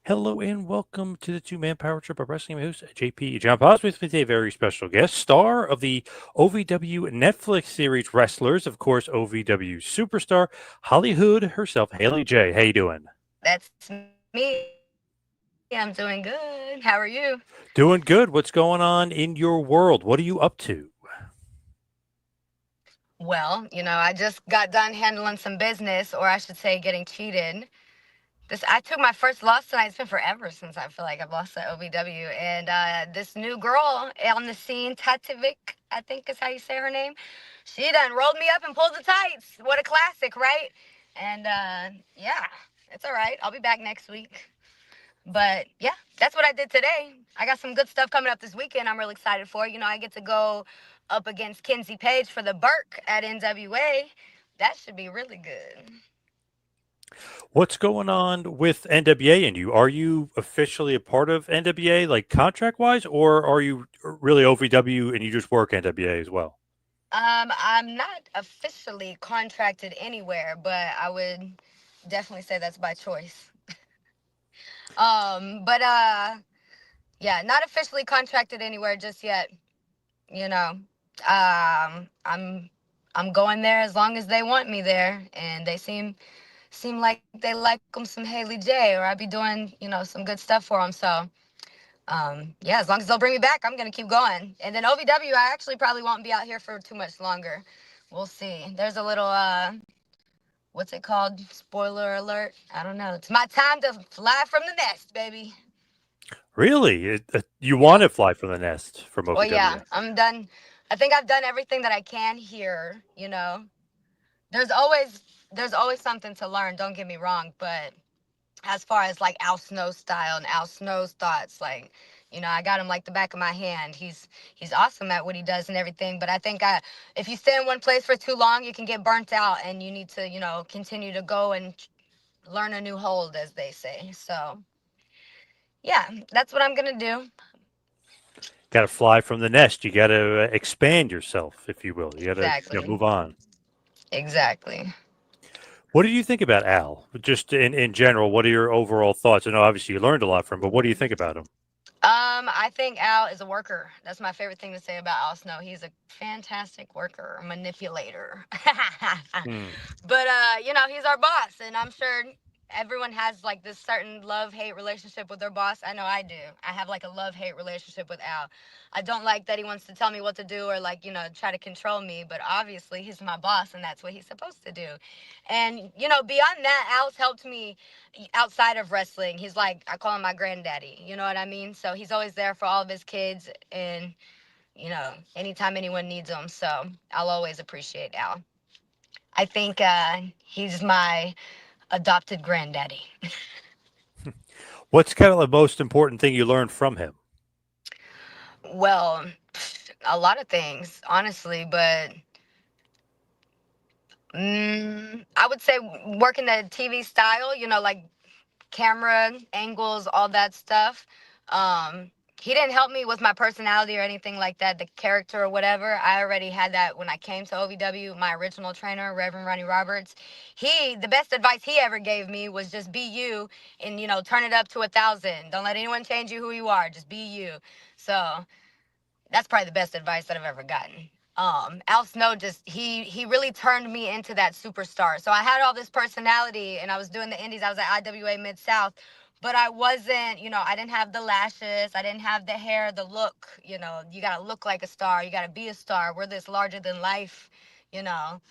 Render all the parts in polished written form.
Hello and welcome to the two-man power trip of wrestling. I'm your host, JP John Poz, with me today, a very special guest, star of the OVW Netflix series Wrestlers, of course, OVW Superstar, Hollyhood herself, Haley J. How you doing? That's me. I'm doing good. How are you? Doing good. What's going on in your world? What are you up to? Well, I just got done handling some business, or I should say, getting cheated. I took my first loss tonight. It's been forever since I feel like I've lost at OVW, and this new girl on the scene, Tatovic, I think is how you say her name. She done rolled me up and pulled the tights. What a classic, right? And yeah, it's all right. I'll be back next week. But yeah, that's what I did today. I got some good stuff coming up this weekend. I'm really excited for. I get to go up against Kinsey Page for the Burke at NWA. That should be really good. What's going on with NWA and you? Are you officially a part of NWA, like contract-wise, or are you really OVW and you just work NWA as well? I'm not officially contracted anywhere, but I would definitely say that's by choice. But yeah, not officially contracted anywhere just yet. You know, I'm going there as long as they want me there, and they seem like they like them some Haley J, or I'd be doing, some good stuff for them. So, yeah, as long as they'll bring me back, I'm gonna keep going. And then OVW, I actually probably won't be out here for too much longer. We'll see. There's a little what's it called? Spoiler alert. I don't know. It's my time to fly from the nest, baby. Really? You want to fly from the nest from Well, OVW? yeah, I'm done. I think I've done everything that I can here. There's always there's always something to learn. Don't get me wrong, but as far as like Al Snow style and Al Snow's thoughts, like, I got him like the back of my hand. He's awesome at what he does and everything. But I think if you stay in one place for too long, you can get burnt out, and you need to, continue to go and learn a new hold, as they say. So yeah, that's what I'm gonna do. Got to fly from the nest. You got to expand yourself, if you will. You got to Exactly. move on. Exactly. What did you think about Al? Just in general, what are your overall thoughts? I know obviously you learned a lot from him, but what do you think about him? I think Al is a worker. That's my favorite thing to say about Al Snow. He's a fantastic worker, manipulator. Hmm. But he's our boss, and I'm sure everyone has like this certain love-hate relationship with their boss. I know I do. I have like a love-hate relationship with Al. I don't like that he wants to tell me what to do, or like, try to control me, but obviously he's my boss and that's what he's supposed to do. And beyond that, Al's helped me outside of wrestling. He's like, I call him my granddaddy. You know what I mean? So he's always there for all of his kids, and anytime anyone needs him. So I'll always appreciate Al. I think he's my adopted granddaddy. What's kind of the most important thing you learned from him? Well, a lot of things, honestly, but I would say working the TV style, like camera angles, all that stuff. He didn't help me with my personality or anything like that, the character or whatever. I already had that when I came to OVW. My original trainer, Reverend Ronnie Roberts, the best advice he ever gave me was just be you, and turn it up to 1,000. Don't let anyone change you who you are. Just be you. So that's probably the best advice that I've ever gotten. Al Snow just he really turned me into that superstar. So I had all this personality, and I was doing the indies. I was at IWA Mid South, but I wasn't, I didn't have the lashes, I didn't have the hair, the look. You gotta look like a star, you gotta be a star. We're this larger than life, you know,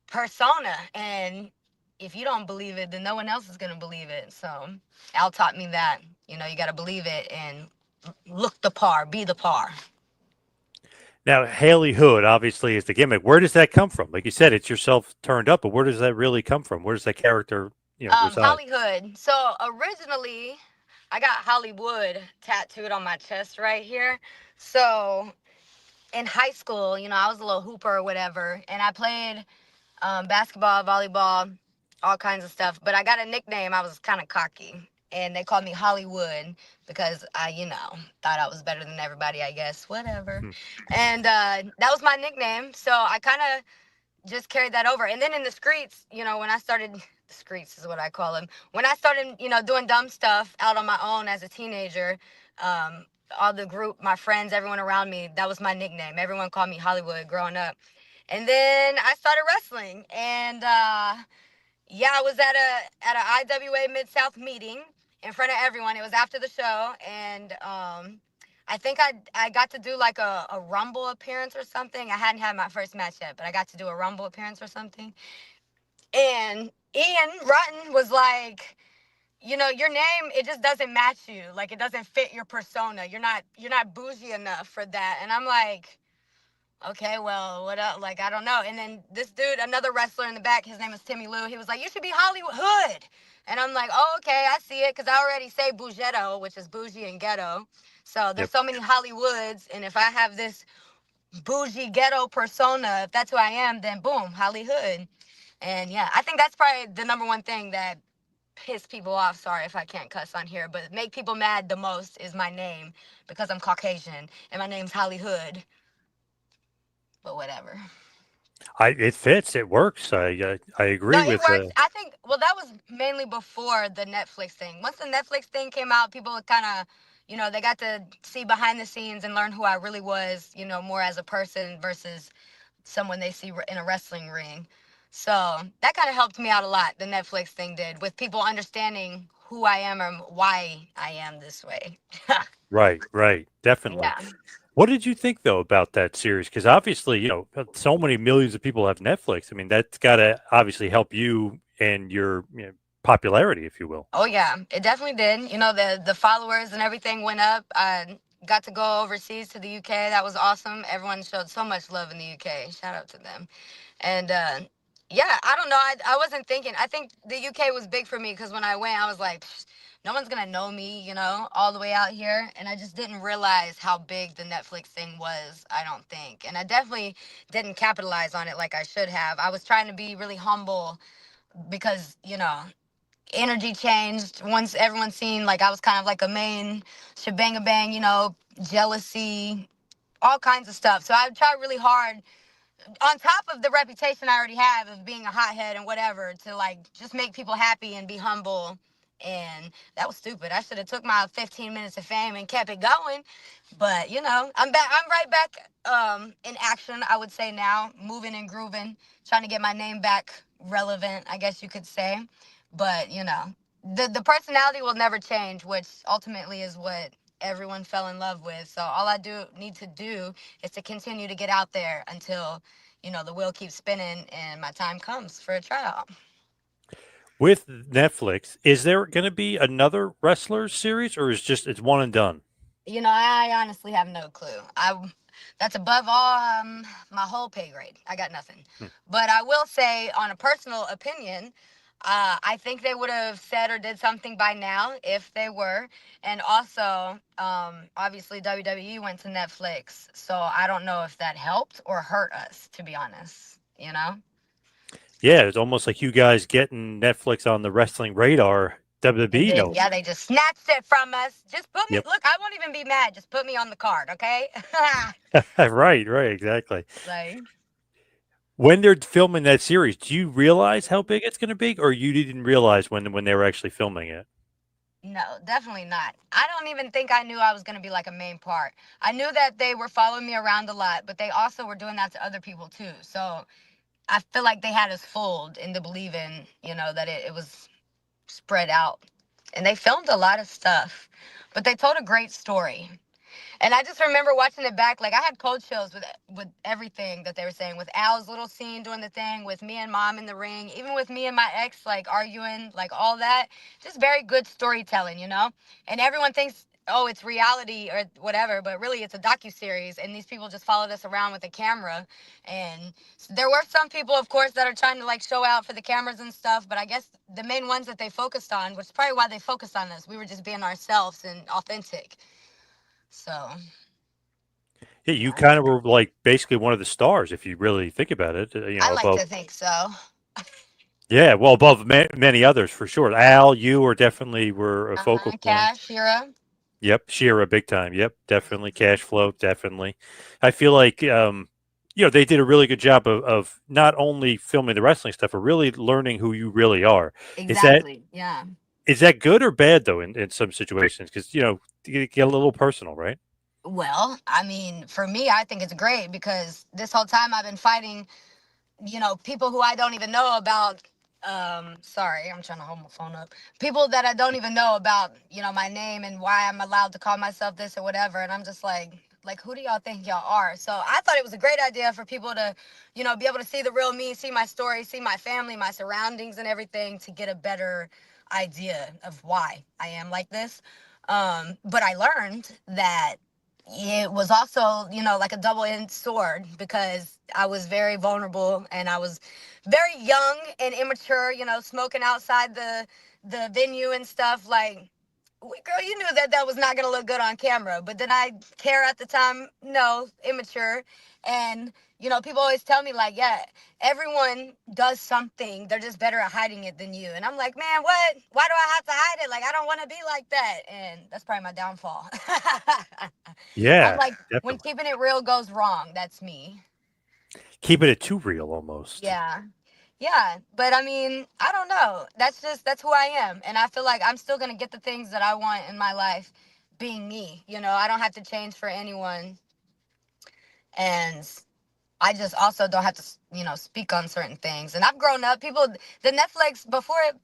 persona, and if you don't believe it, then no one else is gonna believe it. So Al taught me that, you gotta believe it and look the par, be the par. Now, Haley Hood obviously is the gimmick. Where does that come from? Like you said, it's yourself turned up, but where does that really come from? Where does that character, reside? Hollyhood. So originally, I got Hollywood tattooed on my chest right here. So in high school, I was a little hooper or whatever, and I played basketball, volleyball, all kinds of stuff. But I got a nickname. I was kind of cocky, and they called me Hollywood because I, thought I was better than everybody. I guess whatever. Hmm. And that was my nickname. So I kind of just carried that over. And then in the streets, when I started The streets is what I call them. When I started, doing dumb stuff out on my own as a teenager, um, all the group, my friends, everyone around me, that was my nickname. Everyone called me Hollywood growing up. And then I started wrestling, and yeah, I was at a IWA Mid South meeting in front of everyone. It was after the show, and I think I got to do like a Rumble appearance or something. I hadn't had my first match yet, but I got to do a Rumble appearance or something. And Ian Rutten was like, your name, it just doesn't match you. Like, it doesn't fit your persona. You're not bougie enough for that. And I'm like, okay, well, what else? Like, I don't know. And then this dude, another wrestler in the back, his name is Timmy Lou. He was like, you should be Hollywood Hood. And I'm like, oh, okay, I see it. Because I already say Bougetto, which is bougie and ghetto. So there's Yep. so many Hollywoods. And if I have this bougie ghetto persona, if that's who I am, then boom, Hollyhood. And yeah, I think that's probably the number one thing that piss people off. Sorry if I can't cuss on here, but make people mad the most is my name, because I'm Caucasian and my name's Hollyhood. But whatever. It fits. It works. I No, agree it with. works. I think, well, that was mainly before the Netflix thing. Once the Netflix thing came out, people kind of, they got to see behind the scenes and learn who I really was, more as a person versus someone they see in a wrestling ring. So that kind of helped me out a lot. The Netflix thing did, with people understanding who I am and why I am this way. Right, definitely. Yeah. What did you think though about that series? Because obviously, so many millions of people have Netflix. I mean, that's got to obviously help you and your popularity, if you will. Oh yeah, it definitely did. The followers and everything went up. I got to go overseas to the UK. That was awesome. Everyone showed so much love in the UK. Shout out to them. And yeah, I don't know. I wasn't thinking. I think the UK was big for me because when I went, I was like, no one's gonna know me, all the way out here. And I just didn't realize how big the Netflix thing was. I don't think, and I definitely didn't capitalize on it like I should have. I was trying to be really humble because energy changed once everyone seen like I was kind of like a main shebang bang, jealousy, all kinds of stuff. So I tried really hard, on top of the reputation I already have of being a hothead and whatever, to like just make people happy and be humble. And that was stupid. I should have took my 15 minutes of fame and kept it going. But I'm back. I'm right back in action, I would say now, moving and grooving, trying to get my name back relevant, I guess you could say. But the personality will never change, which ultimately is what everyone fell in love with. So all I need to do is to continue to get out there until the wheel keeps spinning and my time comes for a tryout. With Netflix, is there going to be another wrestler series, or is it's one and done? I honestly have no clue. That's above all my whole pay grade. I got nothing. Hmm. But I will say, on a personal opinion, I think they would have said or did something by now if they were. And also, obviously, WWE went to Netflix, so I don't know if that helped or hurt us, to be honest. Yeah, it's almost like you guys getting Netflix on the wrestling radar. They WWE did. knows. Yeah, they just snatched it from us. Just put me. Yep. Look, I won't even be mad. Just put me on the card, okay? Right, exactly. Like, When they're filming that series, do you realize how big it's going to be, or you didn't realize when they were actually filming it? no, definitely not. I don't even think I knew I was going to be like a main part. I knew that they were following me around a lot, but they also were doing that to other people too. So I feel like they had us fooled into believing, that it was spread out. And they filmed a lot of stuff, but they told a great story. And I just remember watching it back, like I had cold chills with everything that they were saying, with Al's little scene doing the thing, with me and Mom in the ring, even with me and my ex like arguing, like all that. Just very good storytelling, And everyone thinks, oh, it's reality or whatever, but really it's a docuseries, and these people just followed us around with a camera. And there were some people, of course, that are trying to like show out for the cameras and stuff, but I guess the main ones that they focused on, which is probably why they focused on us, we were just being ourselves and authentic. So Yeah, you yeah, kind of were like basically one of the stars, if you really think about it. I like Above. to think so. Yeah, well, above many others for sure. Al, you were definitely were a focal point. Cash, Shira. Yep, Shira, big time. Yep, definitely. Cash flow, definitely. I feel like they did a really good job of not only filming the wrestling stuff, but really learning who you really are. Is that Exactly. Yeah. is that good or bad though in some situations? Because you get a little personal, right? Well, I mean, for me, I think it's great because this whole time I've been fighting, people who I don't even know about. Sorry, I'm trying to hold my phone up. People that I don't even know about, my name and why I'm allowed to call myself this or whatever. And I'm just like, who do y'all think y'all are? So I thought it was a great idea for people to, be able to see the real me, see my story, see my family, my surroundings and everything to get a better idea of why I am like this. But I learned that it was also, like a double-edged sword because I was very vulnerable and I was very young and immature, smoking outside the venue and stuff. Like, girl, you knew that that was not gonna look good on camera. But then I care at the time, no, immature, and people always tell me like, yeah, everyone does something. They're just better at hiding it than you. And I'm like, man, what? Why do I have to hide it? Like, I don't want to be like that. And that's probably my downfall. I'm Yeah, like, when definitely. keeping it real goes wrong, that's me. Keeping it too real almost. Yeah. Yeah, but I mean, I don't know. That's who I am, and I feel like I'm still gonna get the things that I want in my life, being me. I don't have to change for anyone, and I just also don't have to, speak on certain things. And I've grown up. The Netflix before it,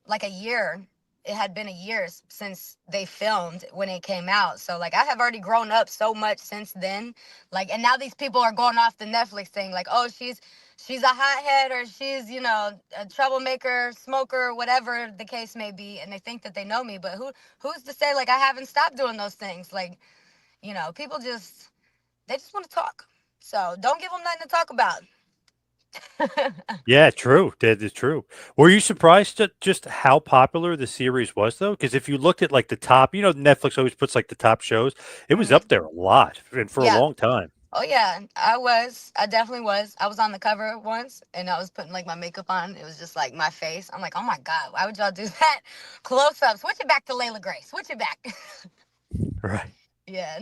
like a year. It had been a year since they filmed when it came out. So like I have already grown up so much since then. Like, and now these people are going off the Netflix thing. Like, oh, she's a hothead or she's, a troublemaker, smoker, whatever the case may be. And they think that they know me, but who's to say like I haven't stopped doing those things? Like, people they just want to talk. So don't give them nothing to talk about. Yeah, true. That is true. Were you surprised at just how popular the series was, though? Because if you looked at like the top, Netflix always puts like the top shows. It was up Hmm. there a lot and for a Yeah. long time. Oh yeah, I was. I definitely was. I was on the cover once, and I was putting like my makeup on. It was just like my face. I'm like, oh my god, why would y'all do that? Close up. Switch it back to Layla Gray. Switch it back. Right. Yeah.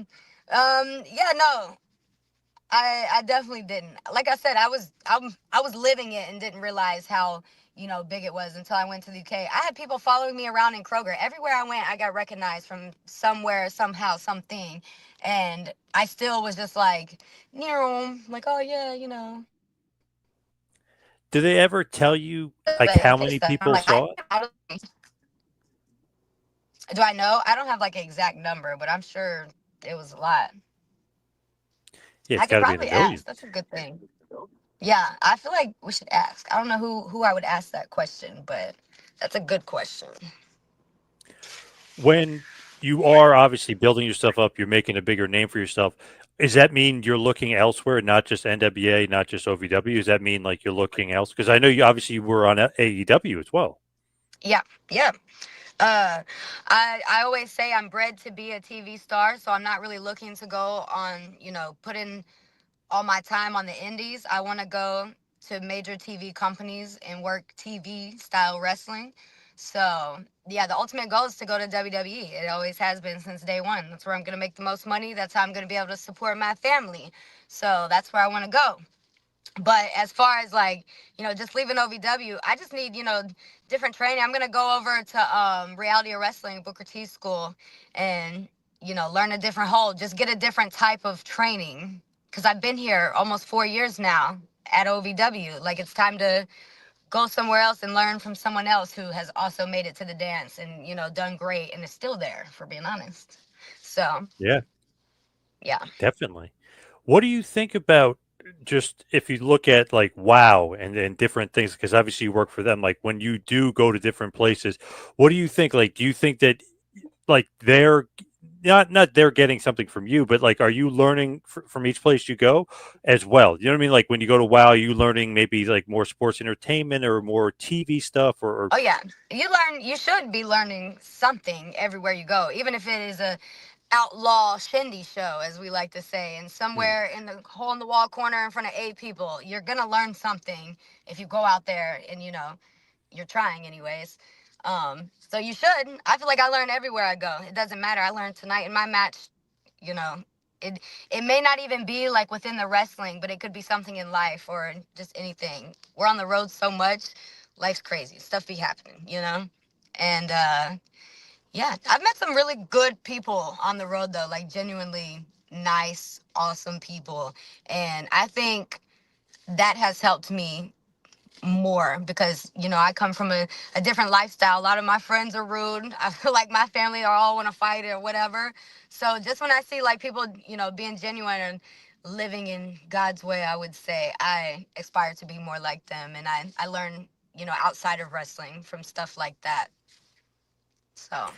Yeah. No. I definitely didn't. Like I said, I was living it and didn't realize how big it was until I went to the UK. I had people following me around in Kroger. Everywhere I went, I got recognized from somewhere, somehow, something, and I still was just like, like, oh yeah, Do they ever tell you like But how face many stuff. I'm people like, I saw it? do I know? I don't have like an exact number, but I'm sure it was a lot. Yeah, I it's could got to be in the probably ask. millions. That's a good thing. Yeah, I feel like we should ask. I don't know who I would ask that question, but that's a good question. When you are obviously building yourself up, you're making a bigger name for yourself. Does that mean you're looking elsewhere, not just NWA, not just OVW? Does that mean like you're looking else? Because I know you obviously were on AEW as well. Yeah, yeah. Uh, I always say I'm bred to be a TV star, so I'm not really looking to go on, put in all my time on the indies. I want to go to major TV companies and work TV style wrestling. So, yeah, the ultimate goal is to go to WWE. It always has been since day one. That's where I'm going to make the most money. That's how I'm going to be able to support my family. So, that's where I want to go. But as far as like, just leaving OVW, I just need, different training. I'm going to go over to Reality of Wrestling, Booker T school, and, learn a different hold, just get a different type of training. Because I've been here almost 4 years now at OVW. Like, it's time to go somewhere else and learn from someone else who has also made it to the dance and, done great and is still there, for being honest. So, Yeah, yeah. definitely. What do you think about just if you look at like WoW and different things? Because obviously you work for them. Like when you do go to different places, what do you think? Like, do you think that like they're not they're getting something from you, but like are you learning from each place you go as well? You know what I mean? Like when you go to WoW, are you learning maybe like more sports entertainment or more TV stuff or Oh yeah, you should be learning something everywhere you go, even if it is a outlaw shindy show, as we like to say, and Hmm. somewhere in the hole in the wall corner in front of 8 people. You're gonna learn something if you go out there and you're trying anyways. So you should. I feel like I learn everywhere I go. It doesn't matter. I learned tonight in my match, you know. It may not even be like within the wrestling, but it could be something in life or just anything. We're on the road so much, life's crazy. Stuff be happening, you know? And yeah, I've met some really good people on the road though, like genuinely nice, awesome people. And I think that has helped me more because, you know, I come from a different lifestyle. A lot of my friends are rude. I feel like my family are all want to fight or whatever. So just when I see like people, you know, being genuine and living in God's way, I would say I aspire to be more like them. And I learn, you know, outside of wrestling from stuff like that. So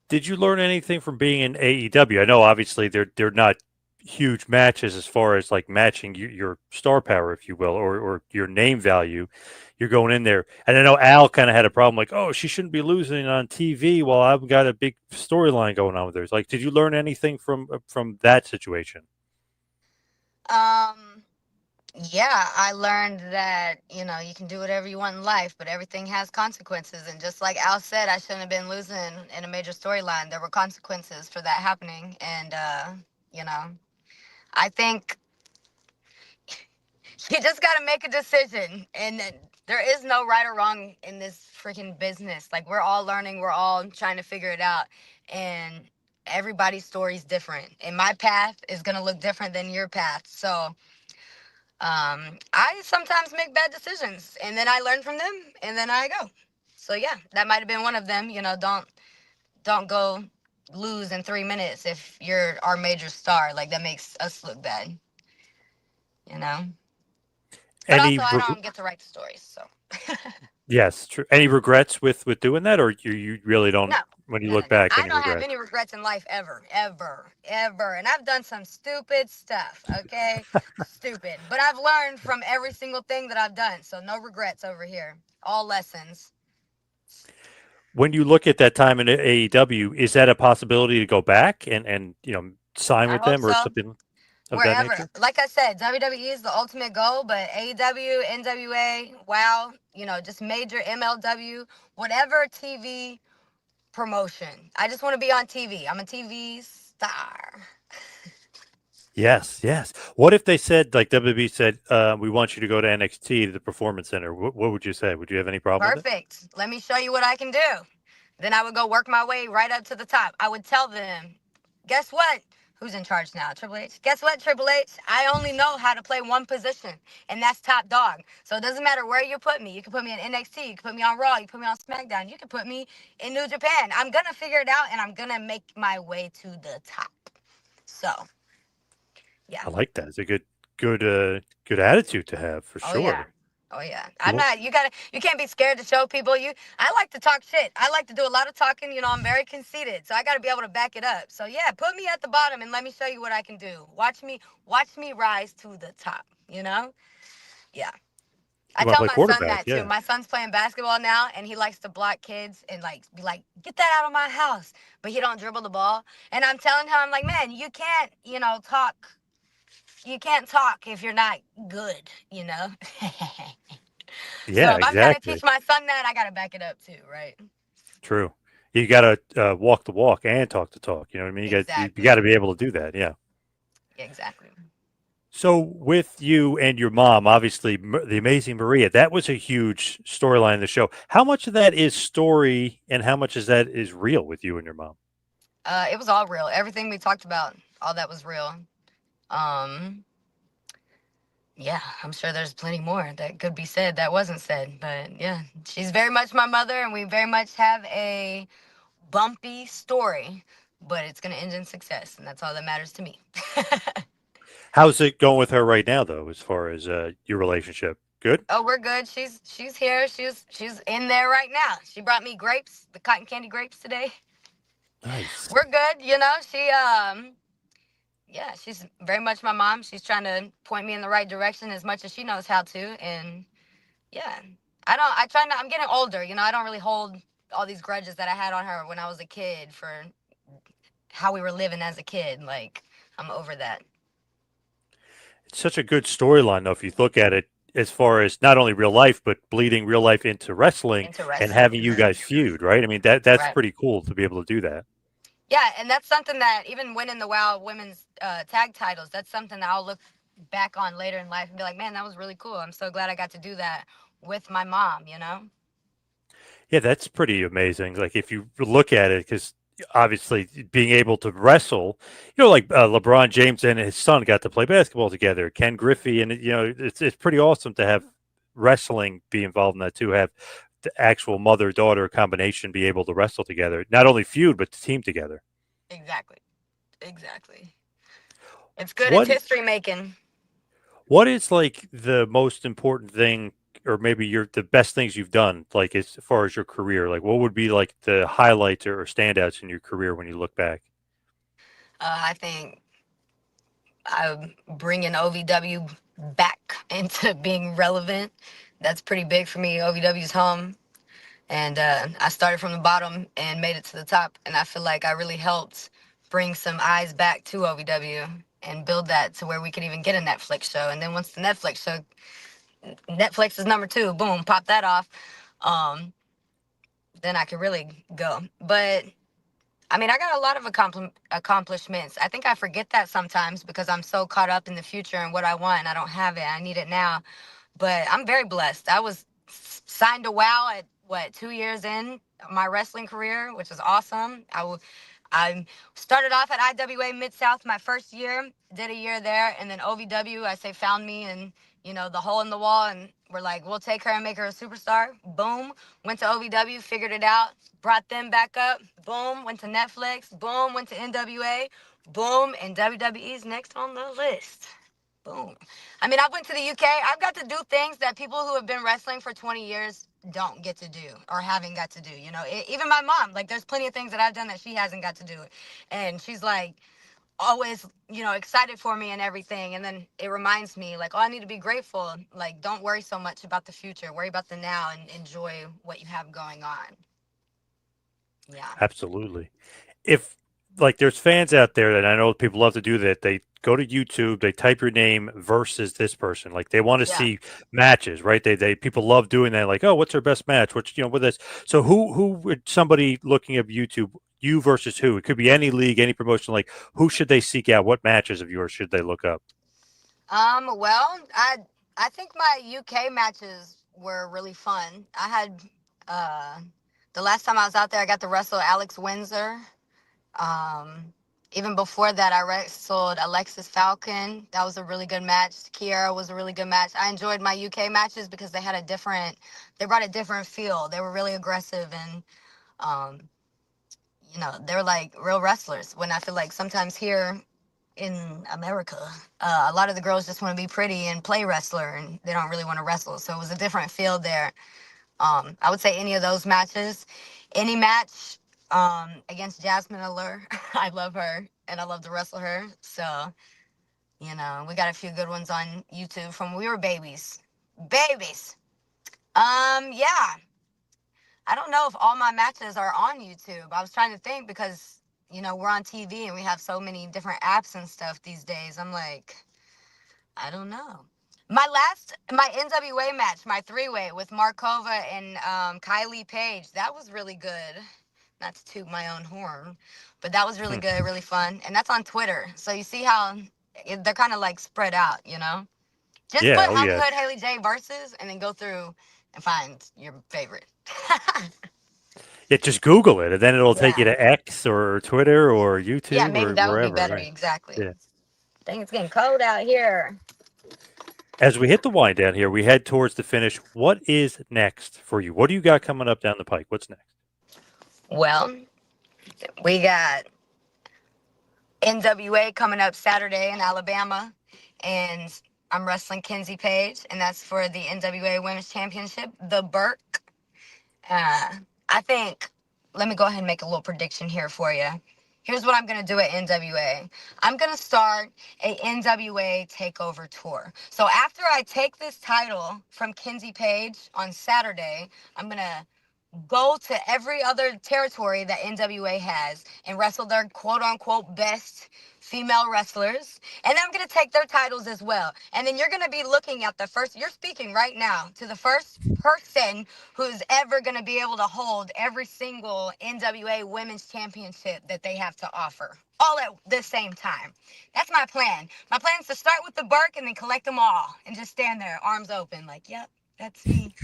Did you learn anything from being in AEW? I know obviously they're not huge matches as far as like matching your star power, if you will, or your name value. You're going in there, and I know Al kind of had a problem, like, oh, she shouldn't be losing on TV while I've got a big storyline going on with her. It's like, did you learn anything from that situation? um yeah, I learned that, you know, you can do whatever you want in life, but everything has consequences. And just like Al said, I shouldn't have been losing in a major storyline. There were consequences for that happening. And, you know, I think you just got to make a decision. And there is no right or wrong in this freaking business. Like, we're all learning, we're all trying to figure it out. And everybody's story is different. And my path is going to look different than your path. So, I sometimes make bad decisions and then I learn from them and then I go. So yeah, that might have been one of them. You know, don't go lose in 3 minutes if you're our major star. Like that makes us look bad. You know. But Any also, I don't get to write the stories, so. yes, true. Any regrets with doing that, or you really don't No. when you No, look no, no. back? I Any don't have regrets? any regrets in life ever, ever, ever. And I've done some stupid stuff, okay? Stupid. But I've learned from every single thing that I've done. So no regrets over here. All lessons. When you look at that time in AEW, is that a possibility to go back and sign I with hope them or so. something of that Wherever. nature? Like I said, WWE is the ultimate goal, but AEW, NWA, WOW, you know, just major MLW, whatever TV promotion. I just want to be on TV. I'm a TV star. Yes, yes. What if they said, like WWE said, we want you to go to NXT to the Performance Center? What would you say? Would you have any problem with it? Perfect. Let me show you what I can do. Then I would go work my way right up to the top. I would tell them, guess what? Who's in charge now? Triple H? Guess what, Triple H? I only know how to play one position, and that's top dog. So it doesn't matter where you put me. You can put me in NXT. You can put me on Raw. You can put me on SmackDown. You can put me in New Japan. I'm going to figure it out, and I'm going to make my way to the top. So, yeah. I like that. It's a good attitude to have for Oh, yeah. sure. Oh yeah, Cool. you can't be scared to show people I like to talk shit. I like to do a lot of talking, you know, I'm very conceited. So I got to be able to back it up. So yeah, put me at the bottom and let me show you what I can do. Watch me rise to the top, you know? Yeah. I You want to tell play my son quarterback? that too. Yeah. My son's playing basketball now and he likes to block kids and like be like, "Get that out of my house." But he don't dribble the ball. And I'm telling him, I'm like, "Man, you can't, you know, talk. You can't talk if you're not good, you know?" So Yeah, if I'm trying to exactly. teach my son that, I gotta back it up too, right? True. You got to walk the walk and talk the talk. You know what I mean? You got Exactly. to be able to do that. Yeah. Exactly. So with you and your mom, obviously the amazing Maria, that was a huge storyline in the show. How much of that is story, and how much of that is real with you and your mom? It was all real. Everything we talked about, all that was real. Um, yeah, I'm sure there's plenty more that could be said that wasn't said, but yeah, she's very much my mother, and we very much have a bumpy story, but it's gonna end in success, and that's all that matters to me. How's it going with her right now, though, as far as your relationship? Good. Oh, we're good. She's here. She's in there right now. She brought me grapes, the cotton candy grapes today. Nice. We're good. You know, yeah, she's very much my mom. She's trying to point me in the right direction as much as she knows how to. And yeah, I try not, I'm getting older. You know, I don't really hold all these grudges that I had on her when I was a kid for how we were living as a kid. Like, I'm over that. It's such a good storyline, though, if you look at it as far as not only real life, but bleeding real life into wrestling Into and having wrestling. you guys feud, right? I mean, that's Right. pretty cool to be able to do that. Yeah, and that's something that even winning the WoW women's tag titles, that's something that I'll look back on later in life and be like, man, that was really cool. I'm so glad I got to do that with my mom, you know? Yeah, that's pretty amazing. Like if you look at it, because obviously being able to wrestle, like LeBron James and his son got to play basketball together. Ken Griffey, and it's pretty awesome to have wrestling be involved in that too. Have the actual mother daughter combination be able to wrestle together, not only feud but to team together. Exactly. Exactly. It's good. It's What history making. what is like the most important thing, or maybe the best things you've done, like as far as your career? Like what would be like the highlights or standouts in your career when you look back? I think I'm bringing OVW back into being relevant. That's pretty big for me. OVW's home. And I started from the bottom and made it to the top. And I feel like I really helped bring some eyes back to OVW and build that to where we could even get a Netflix show. And then once the Netflix show, Netflix is number two, boom, pop that off. Um, then I could really go. But I mean, I got a lot of accomplishments. I think I forget that sometimes because I'm so caught up in the future and what I want, and I don't have it. I need it now. But I'm very blessed. I was signed to WoW at what 2 years in my wrestling career, which was awesome. I started off at IWA Mid South my first year, did a year there, and then OVW, I say, found me and the hole in the wall, and we're like, we'll take her and make her a superstar. Boom, went to OVW, figured it out, brought them back up. Boom, went to Netflix. Boom, went to NWA. Boom, and WWE's next on the list. Boom. I mean, I went to the UK. I've got to do things that people who have been wrestling for 20 years don't get to do or haven't got to do. Even my mom, like, there's plenty of things that I've done that she hasn't got to do. And she's like, always, excited for me and everything. And then it reminds me, like, oh, I need to be grateful. Like, don't worry so much about the future. Worry about the now and enjoy what you have going on. Yeah. Absolutely. If like there's fans out there that I know people love to do that, they go to YouTube, they type your name versus this person. Like they want to Yeah. see matches, right? They people love doing that. Like, oh, what's their best match? What's with this? So who would somebody looking at YouTube, you versus who? It could be any league, any promotion. Like who should they seek out? What matches of yours should they look up? Well, I think my UK matches were really fun. I had uh the last time I was out there, I got to wrestle Alex Windsor. Um, Even before that, I wrestled Alexis Falcon. That was a really good match. Kiera was a really good match. I enjoyed my UK matches because they brought a different feel. They were really aggressive and, um, they were like real wrestlers. When I feel like sometimes here in America, a lot of the girls just want to be pretty and play wrestler and they don't really want to wrestle. So it was a different feel there. I would say any of those matches, any match against Jasmine Allure. I love her and I love to wrestle her. So, we got a few good ones on YouTube from when we were babies. Babies. Yeah. I don't know if all my matches are on YouTube. I was trying to think because, we're on TV and we have so many different apps and stuff these days. I'm like, I don't know. My NWA match, my three-way with Markova and Kylie Page, that was really good. Not to toot my own horn, but that was really good, really fun. And that's on Twitter. So you see how they're kind of like spread out. Just put Yeah, oh yeah. Hollyhood Haley J versus and then go through and find your favorite. Yeah, just Google it, and then it'll take you Yeah. to X or Twitter or Yeah, YouTube maybe or that would be wherever. better. Right? Exactly. Yeah. Dang, it's getting cold out here. As we hit the wind down here, we head towards the finish. What is next for you? What do you got coming up down the pike? What's next? Well, we got NWA coming up Saturday in Alabama, and I'm wrestling Kenzie Page, and that's for the NWA Women's Championship, the Burke. I think, let me go ahead and make a little prediction here for you. Here's what I'm going to do at NWA. I'm going to start a NWA takeover tour. So after I take this title from Kenzie Page on Saturday, I'm going to go to every other territory that NWA has and wrestle their quote unquote best female wrestlers, and then I'm going to take their titles as well. And then you're going to be looking at the first, you're speaking right now to the first person who's ever going to be able to hold every single NWA Women's Championship that they have to offer, all at the same time. That's my plan. My plan is to start with the Burke and then collect them all and just stand there, arms open, like, yep, that's me.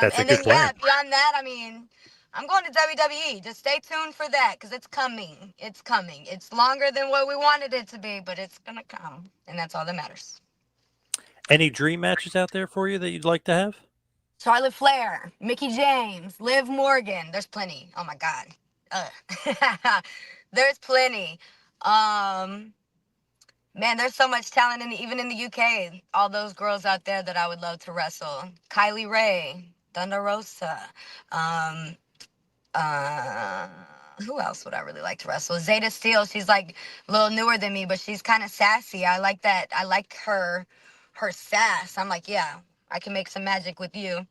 That's a And good then, yeah, plan. beyond that, I mean, I'm going to WWE. Just stay tuned for that because it's coming. It's coming. It's longer than what we wanted it to be, but it's going to come. And that's all that matters. Any dream matches out there for you that you'd like to have? Charlotte Flair, Mickie James, Liv Morgan. There's plenty. Oh, my God. There's plenty. Man, there's so much talent even in the UK. All those girls out there that I would love to wrestle. Kylie Ray, Thunder Rosa. Um, who else would I really like to wrestle? Zeta Steele. She's like a little newer than me, but she's kind of sassy. I like that. I like her sass. I'm like, yeah, I can make some magic with you.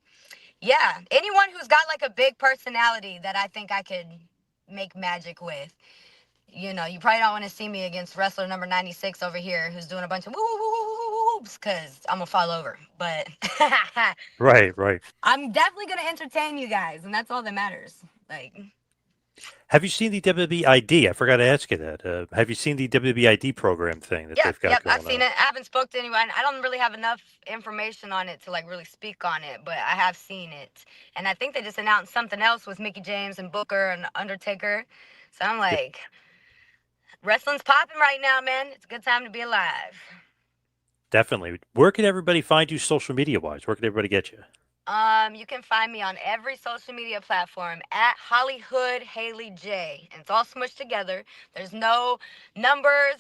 Yeah, anyone who's got like a big personality that I think I could make magic with. You know, you probably don't want to see me against wrestler number 96 over here who's doing a bunch of whoops because I'm going to fall over. But Right. I'm definitely going to entertain you guys, and that's all that matters. Like, Have you seen the WWE ID? I forgot to ask you that. Have you seen the WWE ID program thing that they've got yep, going I've seen on? it. I haven't spoke to anyone. I don't really have enough information on it to like really speak on it, but I have seen it. And I think they just announced something else with Mickie James and Booker and Undertaker. So I'm Yep, like, wrestling's popping right now, man. It's a good time to be alive. definitely. Where can everybody find you social media wise? Where can everybody get you? You can find me on every social media platform at Hollyhood Haley J. And it's all smushed together. There's no numbers,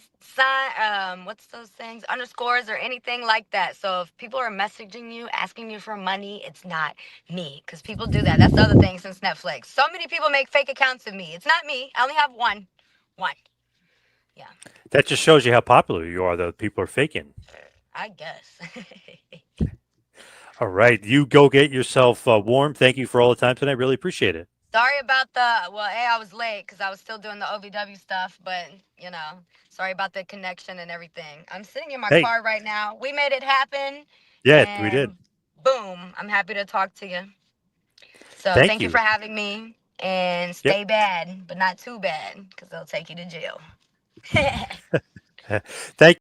what's those things? Underscores or anything like that. So if people are messaging you, asking you for money, it's not me. Because people do that. That's the other thing since Netflix. So many people make fake accounts of me. It's not me. I only have one. One. Yeah. That just shows you how popular you are, though. People are faking. I guess. All right. You go get yourself warm. Thank you for all the time tonight. Really appreciate it. Sorry about I was late because I was still doing the OVW stuff, but, you know, sorry about the connection and everything. I'm sitting in my Hey, car right now. We made it happen, yeah, we did. and boom, I'm happy to talk to you. So Thank thank you for you. having me, and Yep. stay bad, but not too bad because they'll take you to jail. Thank